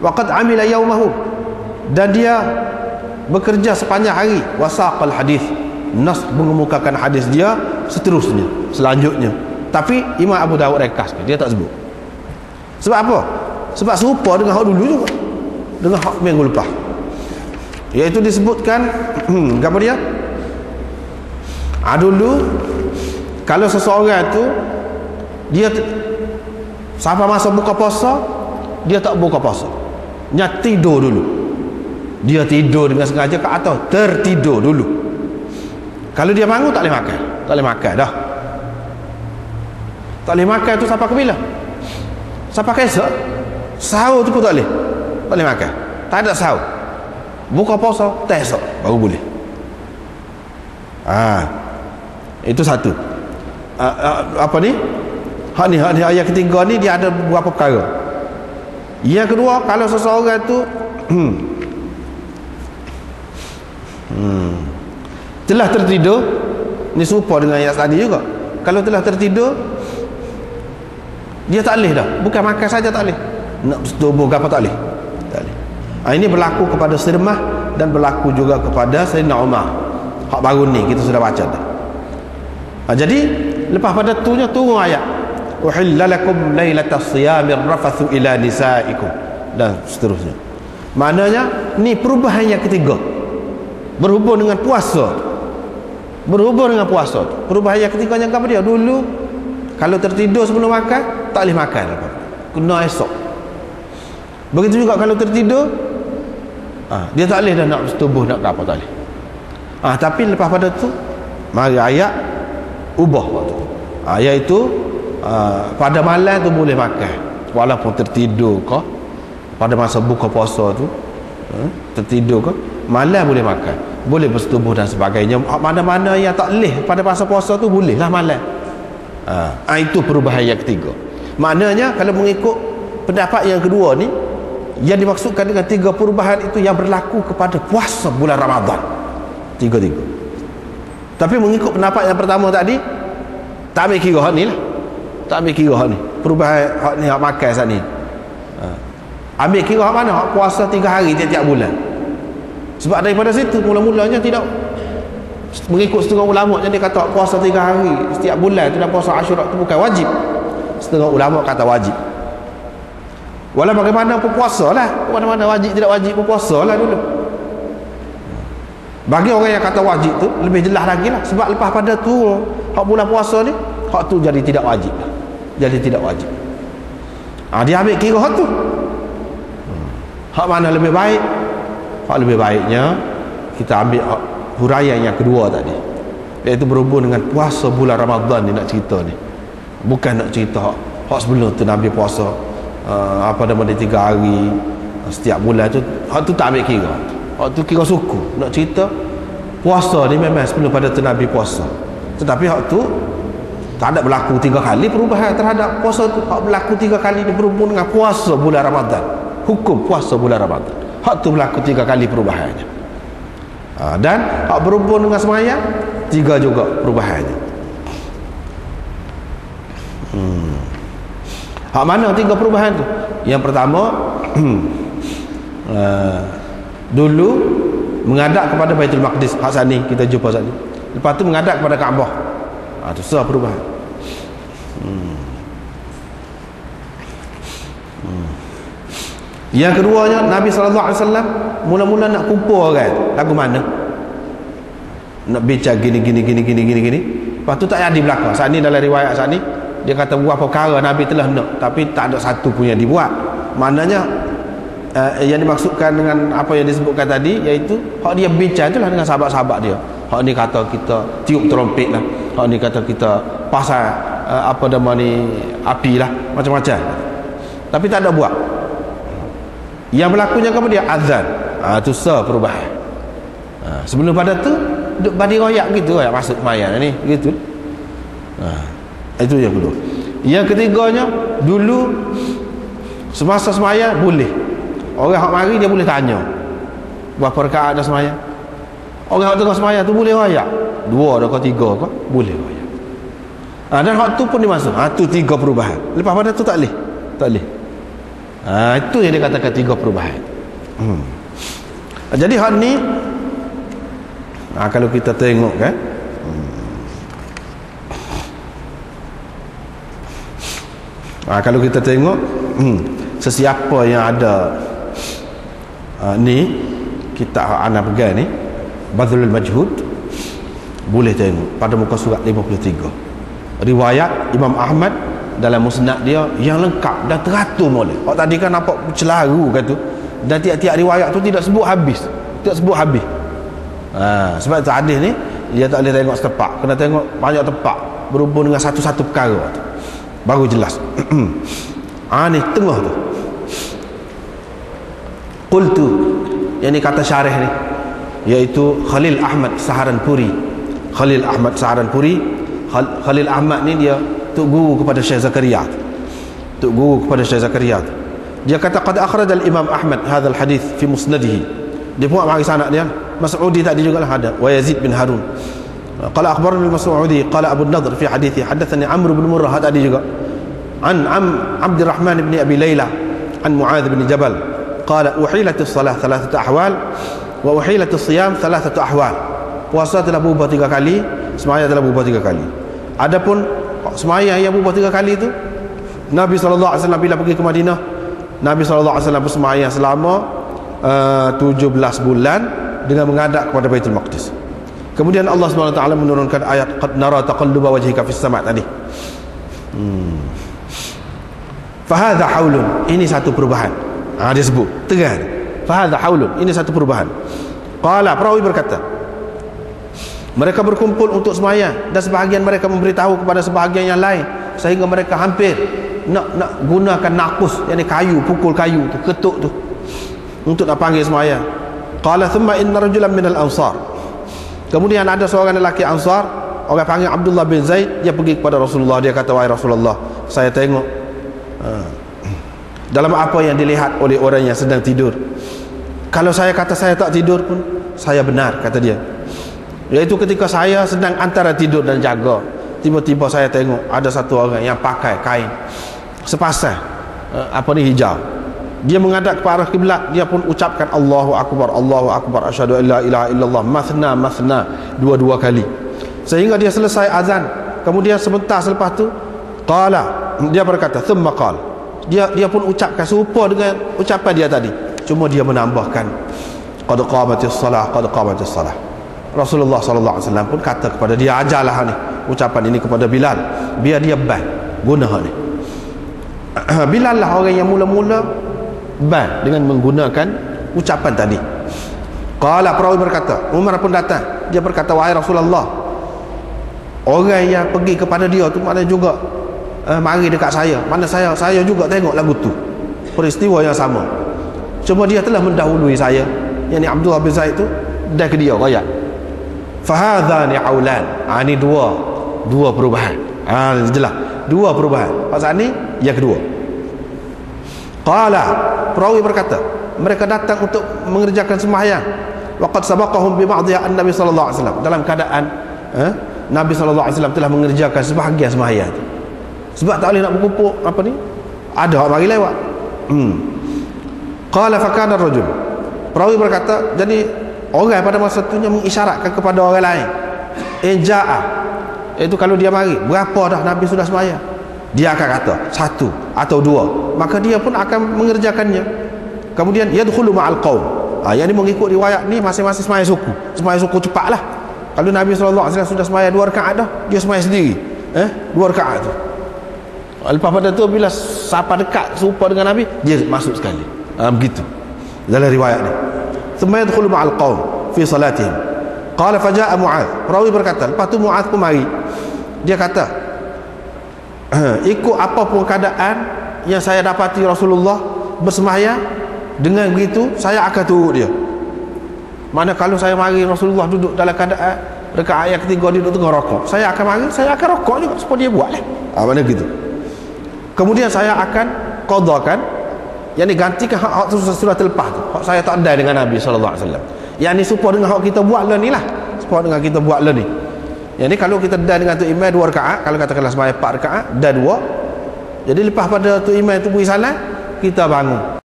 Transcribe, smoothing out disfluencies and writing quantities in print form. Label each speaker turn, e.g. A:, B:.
A: waqad amila yaumahu, dan dia bekerja sepanjang hari, wasaqal hadis, nas mengemukakan hadis dia seterusnya, selanjutnya. Tapi Imam Abu Dawud rekas, dia tak sebut. Sebab apa? Sebab serupa dengan hak dulu juga, dengan hak minggu lepas, iaitu disebutkan apa dia? Dulu kalau seseorang tu dia sampai masa buka puasa, dia tak buka puasa, dia tidur dulu. Dia tidur dengan sengaja ke atas, tertidur dulu. Kalau dia bangun tak boleh makan, tak boleh makan dah. Tak boleh makan tu sampai ke bila? Sampai ke esok. Sahur tu pun tak boleh, tak boleh makan, tak ada sahur. Buka puasa tak esok baru boleh. Itu satu. Apa ni? Hak ni ayat ketiga ni dia ada beberapa perkara. Yang kedua, kalau seseorang tu telah tertidur, ni serupa dengan ayat tadi juga. Kalau telah tertidur, dia tak boleh dah, bukan makan saja tak boleh, nak tubuh apa tak boleh, tak boleh. Ini berlaku kepada Sirmah dan berlaku juga kepada Sayyidina Umar. Hak baru ni kita sudah baca dah. Jadi lepas pada tunya turun ayat uhilla lakum lailatas siyamir rafathu ila nisaikum dan seterusnya. Maknanya ni perubahan yang ketiga berhubung dengan puasa. Berhubung dengan puasa. Perubahan yang ketiga yang apa dia? Dulu kalau tertidur sebelum makan tak boleh makan apa. Kena esok. Begitu juga kalau tertidur dia tak boleh dah nak bersetubuh nak apa tak boleh. Tapi lepas pada tu mari ayat ubah waktu. Iaitu pada malam tu boleh makan walaupun tertidur ke, pada masa buka puasa tu tertidur ke, malam boleh makan, boleh bersetubuh dan sebagainya. Mana-mana yang tak boleh pada masa puasa tu bolehlah malam. Itu perubahan yang ketiga. Maknanya kalau mengikut pendapat yang kedua ni, yang dimaksudkan dengan tiga perubahan itu yang berlaku kepada puasa bulan Ramadan, tiga-tiga. Tapi mengikut pendapat yang pertama tadi, tak ambil kira hak ni lah, tak ambil kira hak ni, perubahan hak ni, hak makan saat ni. Ambil kira hak mana? Hak puasa 3 hari tiap-tiap bulan. Sebab daripada situ mula-mulanya tidak mengikut setengah ulama yang dia kata hak puasa 3 hari setiap bulan tu dan puasa Asyura tu bukan wajib. Setengah ulama kata wajib. Walau bagaimana pun puasa lah, mana-mana wajib tidak wajib pun puasa lah dulu. Bagi orang yang kata wajib tu lebih jelas lagi lah, sebab lepas pada tu hak bulan puasa ni hak tu jadi tidak wajib lah. Jadi tidak wajib. Dia ambil kira hak tu. Hak mana lebih baik? Hak lebih baiknya kita ambil hak huraian yang kedua tadi, iaitu berhubung dengan puasa bulan Ramadan ni nak cerita ni. Bukan nak cerita hak sebelum tu Nabi puasa apa nama dia 3 hari setiap bulan tu. Hak tu tak ambil kira. Hak tu kira suku. Nak cerita puasa ni memang sebelum pada tu Nabi puasa, tetapi hak tu tak ada berlaku 3 kali perubahan terhadap puasa tu. Hak berlaku 3 kali ni berhubung dengan puasa bulan Ramadan, hukum puasa bulan Ramadan. Hak tu berlaku 3 kali perubahannya. Dan hak berhubung dengan sembahyang 3 juga perubahannya. Hak mana 3 perubahan tu? Yang pertama dulu menghadap kepada Baitul Maqdis, hak sani kita jumpa sani. Lepas tu menghadap kepada Kaabah. Itu sah perubahan. Yang keduanya, Nabi SAW mula-mula nak kumpul orang. Lagu mana? Nak bincang gini. Lepas tu tak jadi belakang. Saat ni dalam riwayat saat ni dia kata buat perkara Nabi telah nak, tapi tak ada satu pun yang dibuat. Maknanya yang dimaksudkan dengan apa yang disebutkan tadi, iaitu hak dia bincang itulah dengan sahabat-sahabat dia. Hak ni kata kita tiup trompet lah, hak ni kata kita pasal apa nama ni api lah, macam-macam. Tapi tak ada buat. Yang berlakunya apa dia? Azan. Itu sah perubahan. Sebelum pada tu duk badi royak gitu, royak masuk semayang ni gitu. Itu yang kedua. Yang ketiganya, dulu semasa semayang boleh orang hak mari dia boleh tanya berapa rakaat dah semayang. Orang hak tengah semayang tu boleh royak 2 atau 3 ke, boleh royak. Dan hak tu pun dimasuk. Tu 3 perubahan. Lepas pada tu tak boleh. Tak boleh. Itu yang dikatakan 3 perubahan. Jadi hal ni kalau kita tengok kan, kalau kita tengok sesiapa yang ada ni kitab ana pegang ni Badlul Majhud, boleh tengok pada muka surat 53 riwayat Imam Ahmad dalam musnad dia yang lengkap dan teratur molek. Tadi kan nampak celaru kan tu, dan tiap-tiap riwayat tu tidak sebut habis, sebab tu hadis ni dia tak boleh tengok setepak, kena tengok banyak tepak berhubung dengan satu-satu perkara tu, baru jelas. Ni tengah tu. Qultu, yang ni kata syarih ni, iaitu Khalil Ahmad Saharanpuri. Khalil Ahmad ni dia tok guru kepada Syekh Zakaria. Dia kata qad akhraj al-Imam Ahmad hadha al-hadith fi musnadihi. Dia buat bagi sanad dia. Mas'udi tadi juga lah ada, wa Yazid bin Harun. Qala akhbarana al-Mas'udi qala Abu an-Nadhr fi hadithi hadathani Amr bin Murrah tadi juga. An Abdurrahman bin Abi Layla an Mu'adz bin Jabal qala uhilat as-salah 3 ahwal wa uhilat as-siyam 3 ahwal. Puasa telah berubah 3 kali, sembahyang telah berubah 3 kali. Adapun sembahyang yang berubah 3 kali itu, Nabi SAW bila pergi ke Madinah, Nabi SAW bersembahyang selama 17 bulan dengan menghadap kepada Baitul Maqdis. Kemudian Allah SWT menurunkan ayat qad nara taqalluba wajhika fis sama' tadi. Fahadha haulun, ini satu perubahan. Dia sebut tegas. Fahadha haulun, ini satu perubahan. Qala, perawi berkata, mereka berkumpul untuk sembahyang dan sebahagian mereka memberitahu kepada sebahagian yang lain sehingga mereka hampir nak gunakan nakus, yakni kayu, pukul kayu tu, ketuk tu untuk nak panggil sembahyang. Qala thumma inna rajulan minal ansar, kemudian ada seorang lelaki Ansar, orang panggil Abdullah bin Zaid, dia pergi kepada Rasulullah. Dia kata, wahai Rasulullah, saya tengok dalam apa yang dilihat oleh orang yang sedang tidur, kalau saya kata saya tak tidur pun saya benar, kata dia. Iaitu ketika saya sedang antara tidur dan jaga, tiba-tiba saya tengok ada satu orang yang pakai kain sepasang hijau. Dia menghadap ke arah kiblat, dia pun ucapkan Allahu Akbar, asyhadu an la ilaha illallah, mathna, 2 kali, sehingga dia selesai azan. Kemudian sebentar selepas tu qala, dia berkata, thumma qala, dia pun ucapkan serupa dengan ucapan dia tadi, cuma dia menambahkan qad qamatis salah. Rasulullah SAW pun kata kepada dia, ajarlah ni ucapan ini kepada Bilal, biar dia ban guna ni. Bilal lah orang yang mula-mula ban dengan menggunakan ucapan tadi. Qala, perawi berkata, Umar pun datang, dia berkata, wahai Rasulullah, orang yang pergi kepada dia tu mana juga mari dekat saya, mana saya juga tengok lagu tu, peristiwa yang sama, cuma dia telah mendahului saya, yang ni Abdullah bin Zaid tu, dah ke dia raya. Fahadhani aulan, ini dua perubahan. Jelas dua perubahan. Pasal ni yang kedua. Qala, perawi berkata, mereka datang untuk mengerjakan sembahyang. Waqad sabaqahum bi ba'dhiha an-nabi sallallahu alaihi wasallam, dalam keadaan Nabi sallallahu alaihi wasallam telah mengerjakan sebahagian sembahyang. Sebab tak boleh nak berkumpul ada orang mari lewat. Qala fa kana ar-rajul, perawi berkata, jadi orang pada masa itunya mengisyaratkan kepada orang lain, ja'a, iaitu kalau dia mari, berapa dah Nabi sudah sembahyang, dia akan kata 1 atau 2, maka dia pun akan mengerjakannya. Kemudian yadkhulu ma'al qaum, yang ini mengikut riwayat ni masing-masing sembahyang suku cepatlah. Kalau Nabi SAW sudah sembahyang 2 rakaat dah, dia sembahyang sendiri 2 rakaat tu. Lepas pada tu bila siapa dekat serupa dengan Nabi, dia masuk sekali. Begitu dalam riwayat ni. Thumma yadkhulu ma'al qaum fi salatihim. Qala faja'a Mu'adz, perawi berkata, lepas tu Mu'adz pun mari. Dia kata, ikut apa pun keadaan yang saya dapati Rasulullah bersembahyang, dengan begitu saya akan turut dia. Mana kalau saya mari Rasulullah duduk dalam keadaan rakaat yang ketiga dia duduk tengah rokok, saya akan mari, saya akan rokok juga seperti dia buatlah. Mana gitu. Kemudian saya akan qadakan, yang ni gantikan hak sudah terlepas tu, hak saya tak ada dengan Nabi SAW. Yang ni supaya dengan hak kita buat lah ni lah, supaya dengan kita buat lah ni. Yang ni kalau kita dah dengan tu imam 2 rakaat, kalau katakanlah sembahyang 4 rakaat dah 2, jadi lepas pada tu imam tu beri salam, kita bangun.